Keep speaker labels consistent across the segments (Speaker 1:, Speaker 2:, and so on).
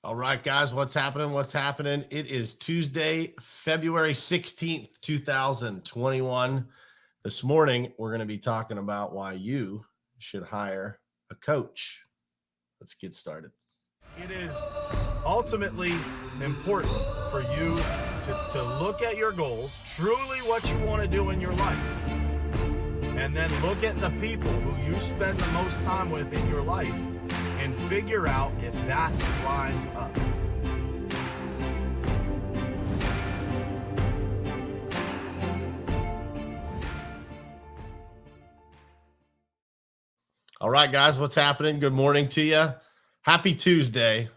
Speaker 1: All right, guys, what's happening? What's happening? It is Tuesday, February 16th, 2021. This morning, we're going to be talking about why you should hire a coach. Let's get started.
Speaker 2: It is ultimately important for you to look at your goals, truly what you want to do in your life, and then look at the people who you spend the most time with in your life and figure out if that lines up.
Speaker 1: All right, guys, what's happening? Good morning to you. Happy Tuesday.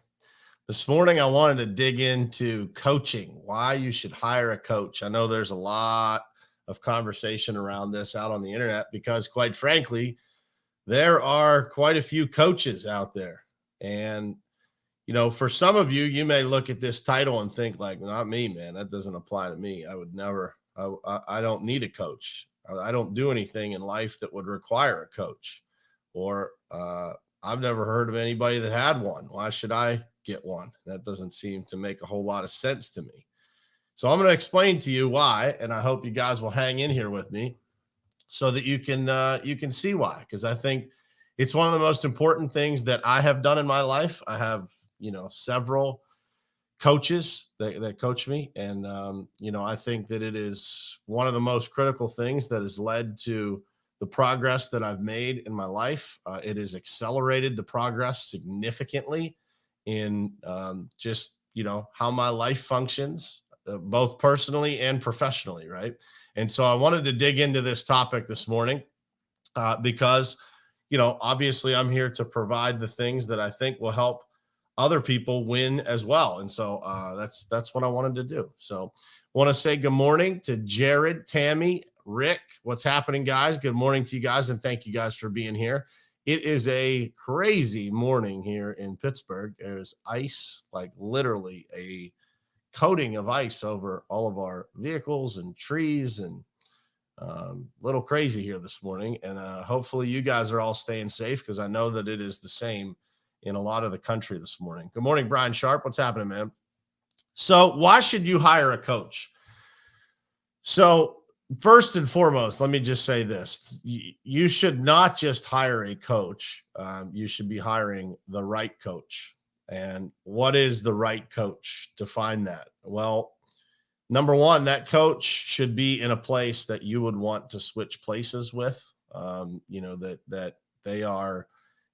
Speaker 1: This morning, I wanted to dig into coaching, why you should hire a coach. I know there's a lot of conversation around this out on the internet because, quite frankly, there are quite a few coaches out there. And, you know, for some of you, you may look at this title and think like, not me, man, that doesn't apply to me. I would never, I don't need a coach. I don't do anything in life that would require a coach. Or I've never heard of anybody that had one. Why should I get one? That doesn't seem to make a whole lot of sense to me. So I'm going to explain to you why, and I hope you guys will hang in here with me so that you can see why, because I think it's one of the most important things that I have done in my life. I have, several coaches that coach me, and I think that it is one of the most critical things that has led to the progress that I've made in my life. It has accelerated the progress significantly in just how my life functions, both personally and professionally, right? And so I wanted to dig into this topic this morning because, obviously I'm here to provide the things that I think will help other people win as well. And so that's what I wanted to do. So I want to say good morning to Jared, Tammy, Rick. What's happening, guys? Good morning to you guys, and thank you guys for being here. It is a crazy morning here in Pittsburgh. There's ice, like literally a coating of ice over all of our vehicles and trees, and little crazy here this morning. And hopefully you guys are all staying safe, because I know that it is the same in a lot of the country this morning. Good morning, Brian Sharp. What's happening, man? So why should you hire a coach? So first and foremost, let me just say this. You should not just hire a coach. You should be hiring the right coach. And what is the right coach? Define that. Well, number one, that coach should be in a place that you would want to switch places with, that they are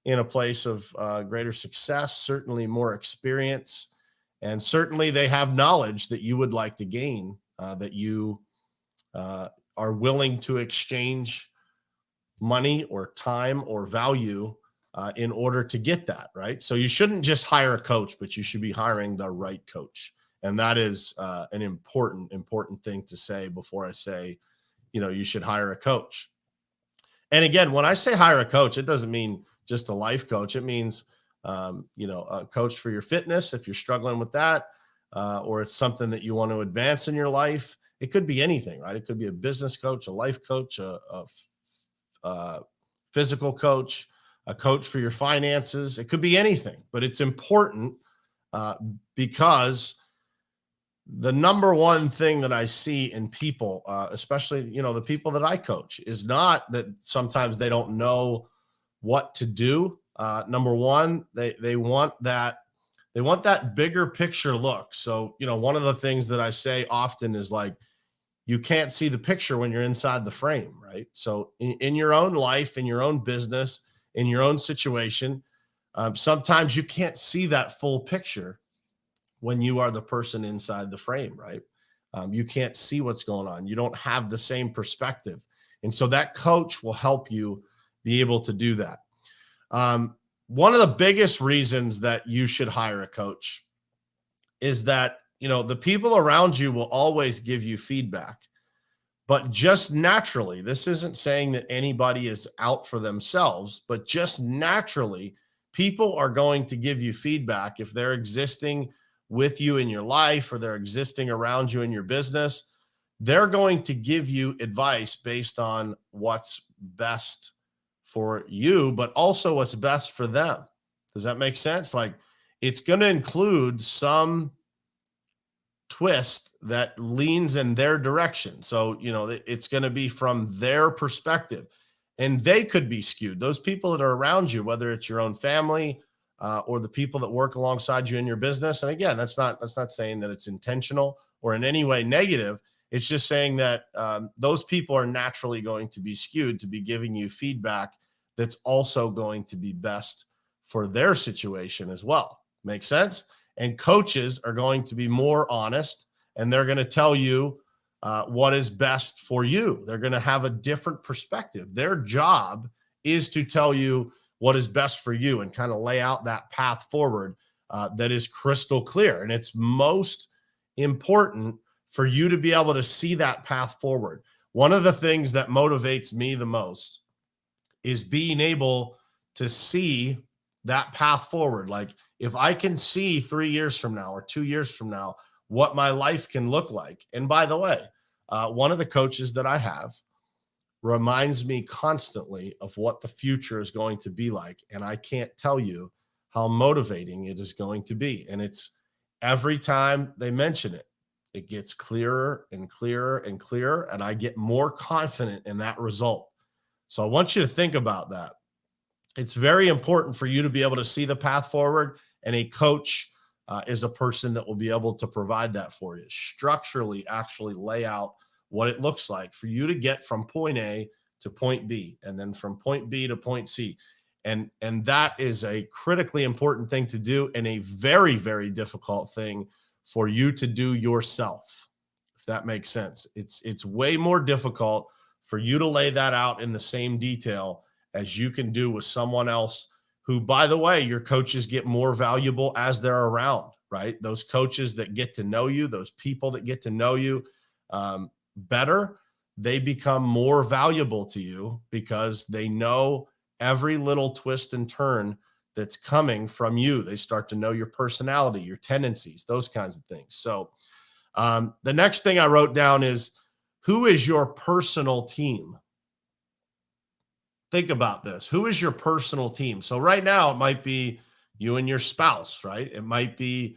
Speaker 1: in a place of greater success, certainly more experience, and certainly they have knowledge that you would like to gain, that you are willing to exchange money or time or value in order to get that, right? So you shouldn't just hire a coach, but you should be hiring the right coach. And that is an important thing to say before I say, you should hire a coach. And again, when I say hire a coach, it doesn't mean just a life coach. It means, a coach for your fitness, if you're struggling with that, or it's something that you want to advance in your life. It could be anything, right? It could be a business coach, a life coach, a physical coach, a coach for your finances. It could be anything, but it's important because the number one thing that I see in people, especially, the people that I coach, is not that sometimes they don't know what to do. Number one, they want that bigger picture look. So, one of the things that I say often is like, you can't see the picture when you're inside the frame, right? So in your own life, in your own business, in your own situation, sometimes you can't see that full picture when you are the person inside the frame, right? You can't see what's going on. You don't have the same perspective. And so that coach will help you be able to do that. One of the biggest reasons that you should hire a coach is that, the people around you will always give you feedback, but just naturally, this isn't saying that anybody is out for themselves, but just naturally, people are going to give you feedback if they're existing with you in your life or they're existing around you in your business. They're going to give you advice based on what's best for you, but also what's best for them. Does that make sense? Like, it's going to include some twist that leans in their direction. So, it's going to be from their perspective, and they could be skewed. Those people that are around you, whether it's your own family or the people that work alongside you in your business. And again, that's not saying that it's intentional or in any way negative. It's just saying that those people are naturally going to be skewed to be giving you feedback that's also going to be best for their situation as well. Make sense? And coaches are going to be more honest, and they're going to tell you what is best for you. They're going to have a different perspective. Their job is to tell you what is best for you and kind of lay out that path forward that is crystal clear. And it's most important for you to be able to see that path forward. One of the things that motivates me the most is being able to see that path forward. Like, if I can see 3 years from now or 2 years from now what my life can look like. And by the way, one of the coaches that I have reminds me constantly of what the future is going to be like. And I can't tell you how motivating it is going to be. And it's every time they mention it, it gets clearer and clearer and clearer. And I get more confident in that result. So I want you to think about that. It's very important for you to be able to see the path forward. And a coach is a person that will be able to provide that for you. Structurally, actually lay out what it looks like for you to get from point A to point B, and then from point B to point C. And that is a critically important thing to do, and a very, very difficult thing for you to do yourself, if that makes sense. It's way more difficult for you to lay that out in the same detail as you can do with someone else who, by the way, your coaches get more valuable as they're around, right? Those coaches that get to know you, those people that get to know you better, they become more valuable to you because they know every little twist and turn that's coming from you. They start to know your personality, your tendencies, those kinds of things. So the next thing I wrote down is, who is your personal team? Think about this. Who is your personal team? So right now it might be you and your spouse, right? It might be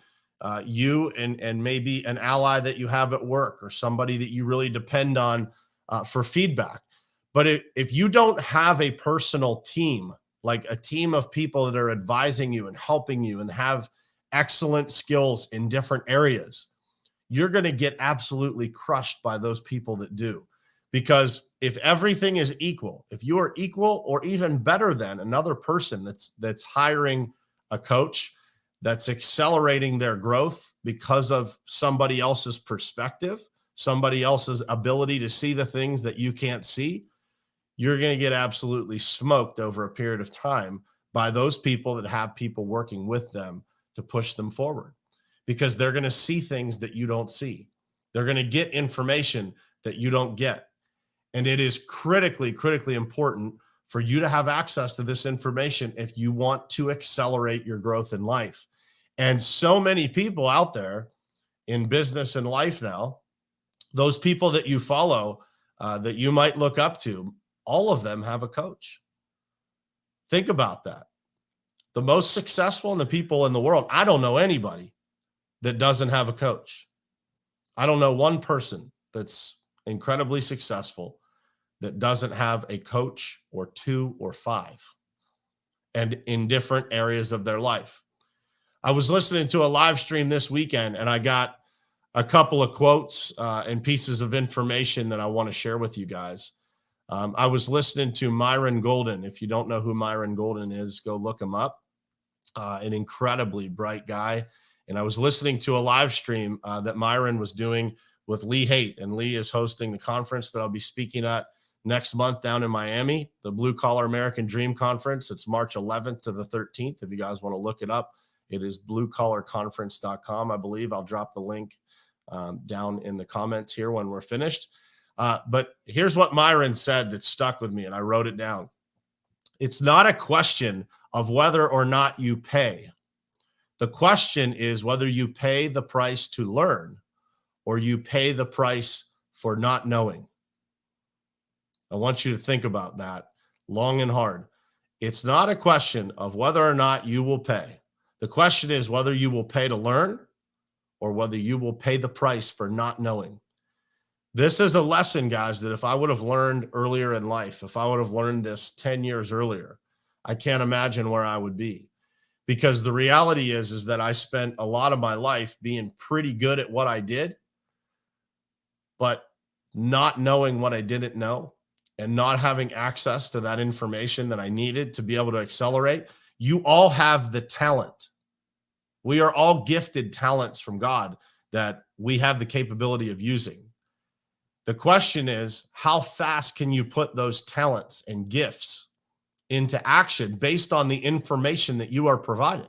Speaker 1: you and maybe an ally that you have at work, or somebody that you really depend on for feedback. But if you don't have a personal team, like a team of people that are advising you and helping you and have excellent skills in different areas, you're going to get absolutely crushed by those people that do. Because if everything is equal, if you are equal or even better than another person that's hiring a coach, that's accelerating their growth because of somebody else's perspective, somebody else's ability to see the things that you can't see, you're going to get absolutely smoked over a period of time by those people that have people working with them to push them forward, because they're going to see things that you don't see. They're going to get information that you don't get. And it is critically, critically important for you to have access to this information if you want to accelerate your growth in life. And so many people out there in business and life now, those people that you follow, that you might look up to, all of them have a coach. Think about that. The most successful and the people in the world, I don't know anybody that doesn't have a coach. I don't know one person that's incredibly successful that doesn't have a coach or two or five, and in different areas of their life. I was listening to a live stream this weekend, and I got a couple of quotes and pieces of information that I want to share with you guys. I was listening to Myron Golden. If you don't know who Myron Golden is, go look him up. An incredibly bright guy. And I was listening to a live stream that Myron was doing with Lee Haight, and Lee is hosting the conference that I'll be speaking at next month down in Miami, the Blue Collar American Dream Conference. It's March 11th to the 13th. If you guys want to look it up, it is bluecollarconference.com. I believe I'll drop the link down in the comments here when we're finished. But here's what Myron said that stuck with me, and I wrote it down. It's not a question of whether or not you pay. The question is whether you pay the price to learn or you pay the price for not knowing. I want you to think about that long and hard. It's not a question of whether or not you will pay. The question is whether you will pay to learn or whether you will pay the price for not knowing. This is a lesson, guys, that if I would have learned earlier in life, if I would have learned this 10 years earlier, I can't imagine where I would be. Because the reality is that I spent a lot of my life being pretty good at what I did, but not knowing what I didn't know and not having access to that information that I needed to be able to accelerate. You all have the talent. We are all gifted talents from God that we have the capability of using. The question is, how fast can you put those talents and gifts into action based on the information that you are providing?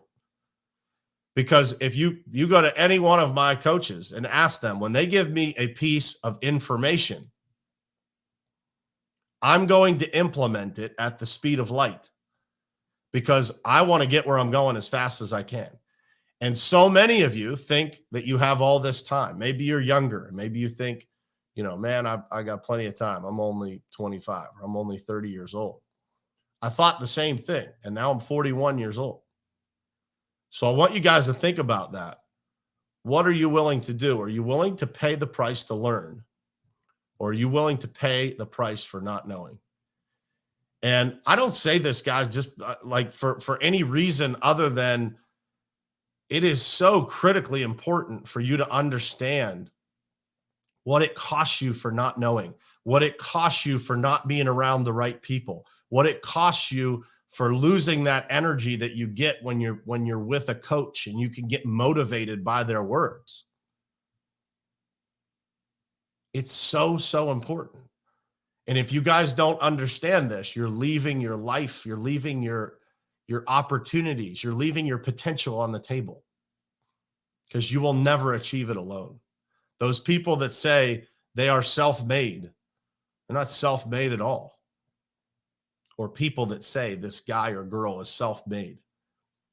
Speaker 1: Because if you go to any one of my coaches and ask them, when they give me a piece of information, I'm going to implement it at the speed of light because I want to get where I'm going as fast as I can. And so many of you think that you have all this time. Maybe you're younger. Maybe you think, man, I got plenty of time. I'm only 25. I'm only 30 years old. I thought the same thing. And now I'm 41 years old. So I want you guys to think about that. What are you willing to do? Are you willing to pay the price to learn? Or are you willing to pay the price for not knowing? And I don't say this, guys, just like for any reason other than it is so critically important for you to understand what it costs you for not knowing, what it costs you for not being around the right people, what it costs you for losing that energy that you get when you're with a coach and you can get motivated by their words. It's so important. And if you guys don't understand this, you're leaving your life, you're leaving your opportunities, you're leaving your potential on the table because you will never achieve it alone. Those people that say they are self-made, they're not self-made at all. Or people that say this guy or girl is self-made.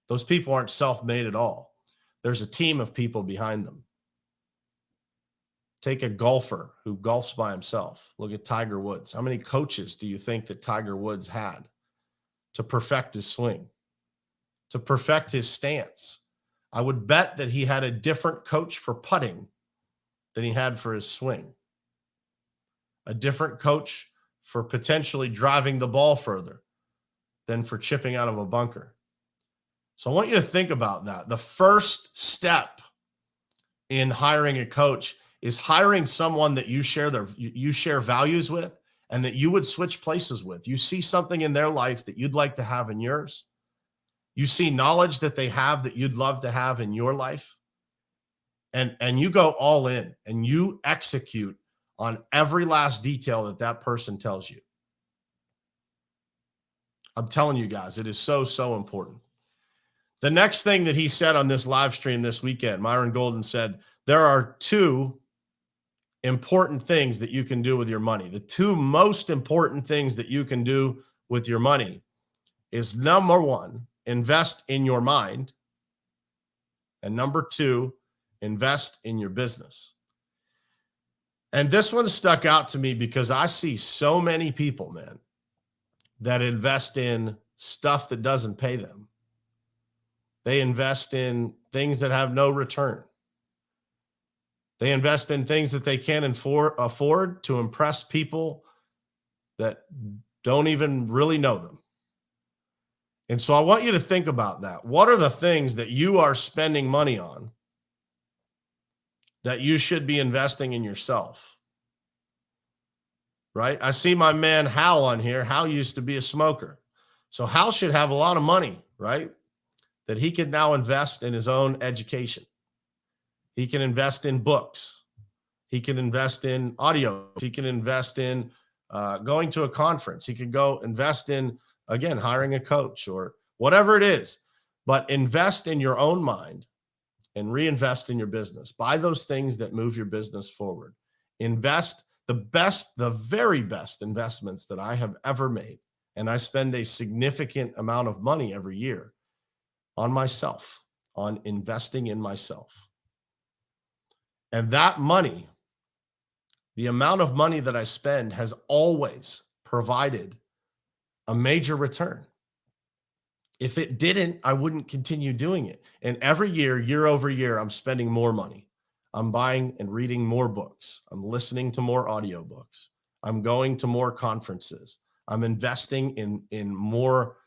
Speaker 1: Those people aren't self-made at all. There's a team of people behind them. Take a golfer who golfs by himself. Look at Tiger Woods. How many coaches do you think that Tiger Woods had to perfect his swing, to perfect his stance? I would bet that he had a different coach for putting than he had for his swing. A different coach for potentially driving the ball further than for chipping out of a bunker. So I want you to think about that. The first step in hiring a coach is hiring someone that you share values with and that you would switch places with. You see something in their life that you'd like to have in yours. You see knowledge that they have that you'd love to have in your life. And you go all in and you execute on every last detail that person tells you. I'm telling you guys, it is so important. The next thing that he said on this live stream this weekend, Myron Golden said, there are two important things that you can do with your money. The two most important things that you can do with your money is, number one, invest in your mind. And number two, invest in your business. And this one stuck out to me because I see so many people, man, that invest in stuff that doesn't pay them. They invest in things that have no return. They invest in things that they can't afford to impress people that don't even really know them. And so I want you to think about that. What are the things that you are spending money on that you should be investing in yourself? Right? I see my man Hal on here. Hal used to be a smoker. So Hal should have a lot of money, right? That he could now invest in his own education. He can invest in books. He can invest in audio. He can invest in going to a conference. He could go invest in, again, hiring a coach or whatever it is. But invest in your own mind and reinvest in your business. Buy those things that move your business forward. Invest the very best investments that I have ever made. And I spend a significant amount of money every year on myself, on investing in myself. And that money, the amount of money that I spend has always provided a major return. If it didn't, I wouldn't continue doing it. And every year over year, I'm spending more money. I'm buying and reading more books. I'm listening to more audiobooks. I'm going to more conferences. I'm investing in more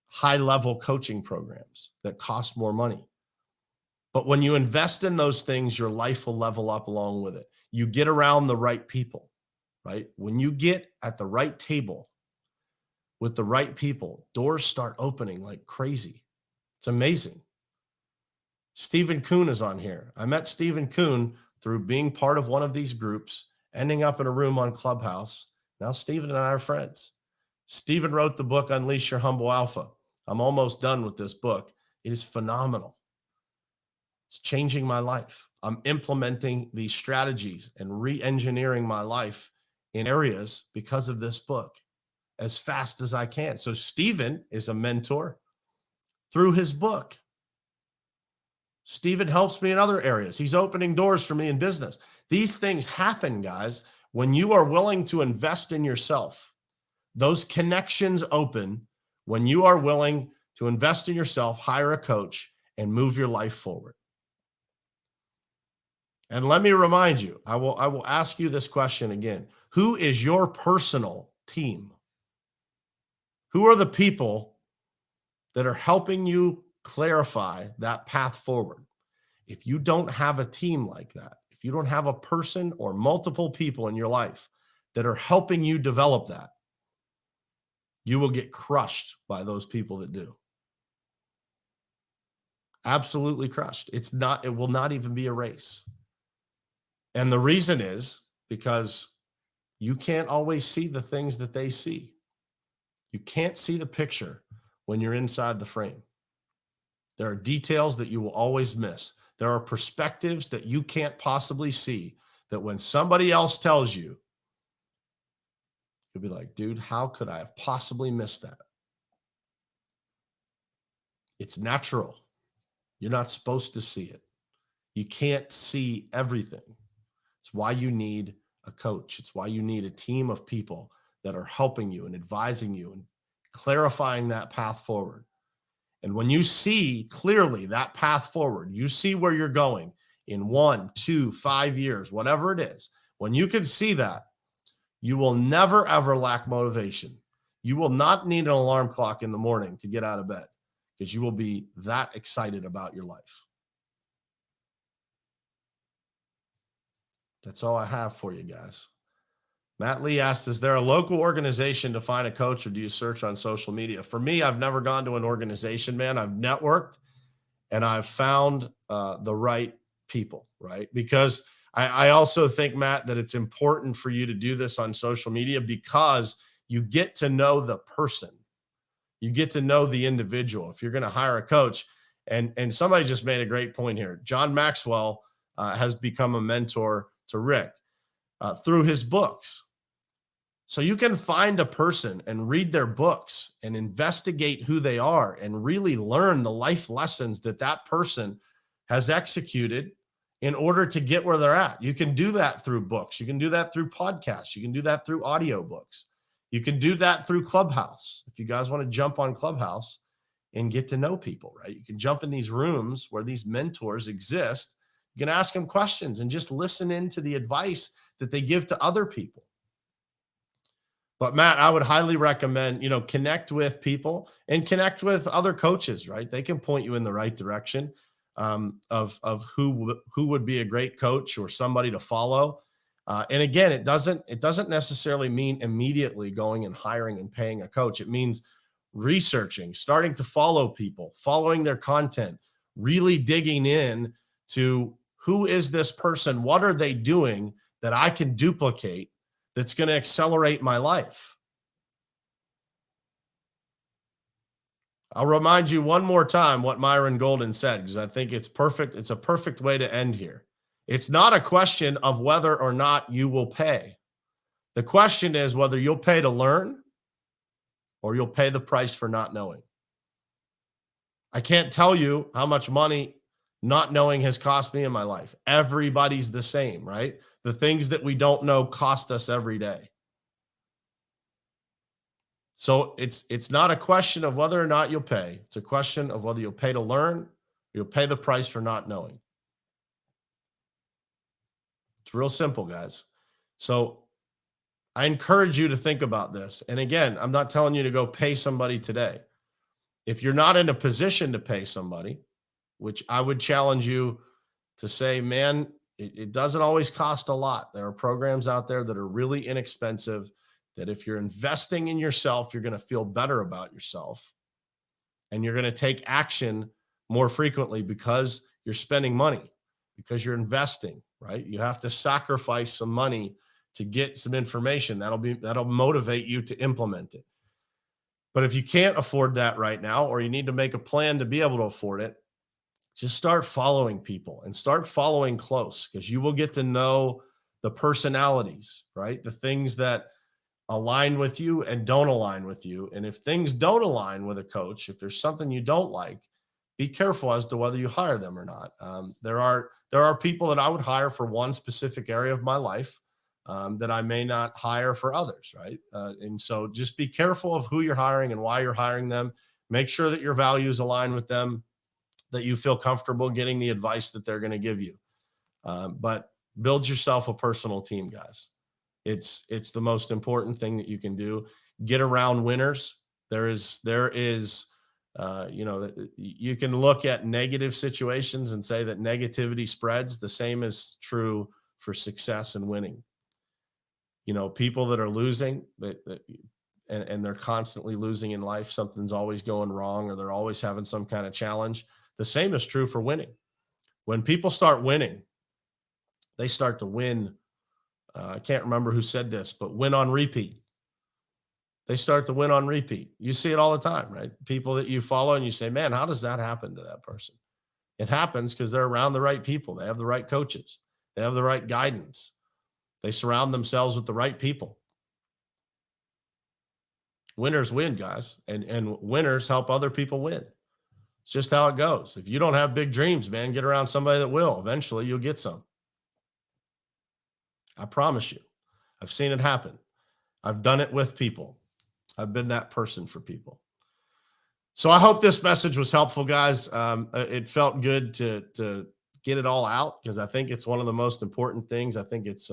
Speaker 1: high-level coaching programs that cost more money. But when you invest in those things, your life will level up along with it. You get around the right people, right? When you get at the right table with the right people, doors start opening like crazy. It's amazing. Stephen Kuhn is on here. I met Stephen Kuhn through being part of one of these groups, ending up in a room on Clubhouse. Now Stephen and I are friends. Stephen wrote the book, Unleash Your Humble Alpha. I'm almost done with this book. It is phenomenal. It's changing my life. I'm implementing these strategies and re-engineering my life in areas because of this book as fast as I can. So Stephen is a mentor through his book. Stephen helps me in other areas. He's opening doors for me in business. These things happen, guys, when you are willing to invest in yourself. Those connections open when you are willing to invest in yourself, hire a coach, and move your life forward. And let me remind you, I will ask you this question again. Who is your personal team? Who are the people that are helping you clarify that path forward? If you don't have a team like that, if you don't have a person or multiple people in your life that are helping you develop that, you will get crushed by those people that do. Absolutely crushed. It will not even be a race. And the reason is because you can't always see the things that they see. You can't see the picture when you're inside the frame. There are details that you will always miss. There are perspectives that you can't possibly see that when somebody else tells you, you'll be like, dude, how could I have possibly missed that? It's natural. You're not supposed to see it. You can't see everything. It's why you need a coach. It's why you need a team of people that are helping you and advising you and clarifying that path forward. And when you see clearly that path forward, you see where you're going in 1, 2, 5 years, whatever it is. When you can see that, you will never, ever lack motivation. You will not need an alarm clock in the morning to get out of bed because you will be that excited about your life. That's all I have for you guys. Matt Lee asked, is there a local organization to find a coach or do you search on social media? For me, I've never gone to an organization, man. I've networked and I've found the right people, right? Because I also think, Matt, that it's important for you to do this on social media because you get to know the person. You get to know the individual. If you're going to hire a coach, and somebody just made a great point here. John Maxwell has become a mentor to Rick through his books. So you can find a person and read their books and investigate who they are and really learn the life lessons that that person has executed in order to get where they're at. You can do that through books. You can do that through podcasts. You can do that through audiobooks. You can do that through Clubhouse. If you guys want to jump on Clubhouse and get to know people, right? You can jump in these rooms where these mentors exist. You can ask them questions and just listen into the advice that they give to other people. But Matt, I would highly recommend, connect with people and connect with other coaches, right? They can point you in the right direction of who would be a great coach or somebody to follow. And again, it doesn't necessarily mean immediately going and hiring and paying a coach. It means researching, starting to follow people, following their content, really digging in to who is this person? What are they doing that I can duplicate that's going to accelerate my life? I'll remind you one more time what Myron Golden said, because I think it's perfect. It's a perfect way to end here. It's not a question of whether or not you will pay. The question is whether you'll pay to learn or you'll pay the price for not knowing. I can't tell you how much money not knowing has cost me in my life. Everybody's the same, right? The things that we don't know cost us every day. So it's not a question of whether or not you'll pay. It's a question of whether you'll pay to learn, or you'll pay the price for not knowing. It's real simple, guys. So I encourage you to think about this. And again, I'm not telling you to go pay somebody today. If you're not in a position to pay somebody, which I would challenge you to say, man, it doesn't always cost a lot. There are programs out there that are really inexpensive, that if you're investing in yourself, you're going to feel better about yourself. And you're going to take action more frequently because you're spending money, because you're investing, right? You have to sacrifice some money to get some information. That'll motivate you to implement it. But if you can't afford that right now, or you need to make a plan to be able to afford it, just start following people and start following close, because you will get to know the personalities, right? The things that align with you and don't align with you. And if things don't align with a coach, if there's something you don't like, be careful as to whether you hire them or not. There are people that I would hire for one specific area of my life that I may not hire for others, right? And so just be careful of who you're hiring and why you're hiring them. Make sure that your values align with them, that you feel comfortable getting the advice that they're going to give you. But build yourself a personal team, guys. It's the most important thing that you can do. Get around winners. There is you can look at negative situations and say that negativity spreads. The same is true for success and winning. People that are losing, and they're constantly losing in life, something's always going wrong, or they're always having some kind of challenge. The same is true for winning. When people start winning, they start to win. I can't remember who said this, but win on repeat. They start to win on repeat. You see it all the time, right? People that you follow and you say, man, how does that happen to that person? It happens because they're around the right people. They have the right coaches. They have the right guidance. They surround themselves with the right people. Winners win, guys, and winners help other people win. It's just how it goes. If you don't have big dreams, man, get around somebody that will. Eventually, you'll get some. I promise you. I've seen it happen. I've done it with people. I've been that person for people. So I hope this message was helpful, guys. It felt good to get it all out, because I think it's one of the most important things. I think it's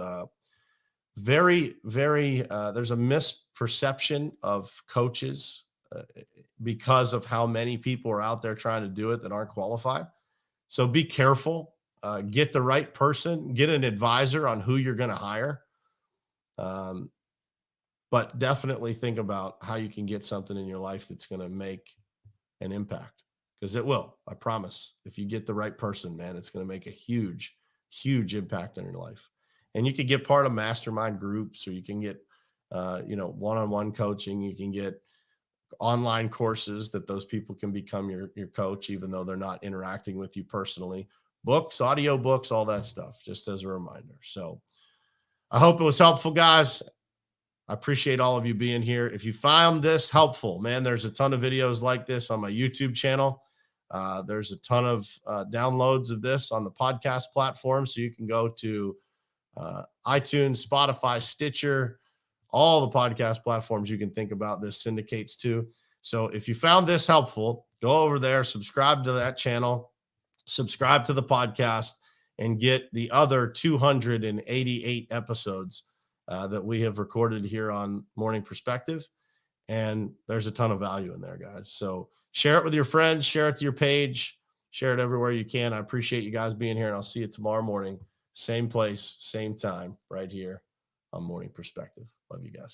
Speaker 1: very, very, there's a misperception of coaches because of how many people are out there trying to do it that aren't qualified. So be careful, get the right person, get an advisor on who you're going to hire. But definitely think about how you can get something in your life that's going to make an impact, because it will. I promise. If you get the right person, man, it's going to make a huge, huge impact on your life. And you can get part of mastermind groups, or you can get, one-on-one coaching. You can get online courses that those people can become your coach, even though they're not interacting with you personally. Books, audio books, all that stuff, just as a reminder. So I hope it was helpful, guys. I appreciate all of you being here. If you found this helpful, man, there's a ton of videos like this on my YouTube channel. There's a ton of downloads of this on the podcast platform. So you can go to iTunes, Spotify, Stitcher, all the podcast platforms you can think about. This syndicates to. So if you found this helpful, go over there, subscribe to that channel, subscribe to the podcast, and get the other 288 episodes that we have recorded here on Morning Perspective. And there's a ton of value in there, guys. So share it with your friends, share it to your page, share it everywhere you can. I appreciate you guys being here, and I'll see you tomorrow morning. Same place, same time, right here on Morning Perspective. Love you guys.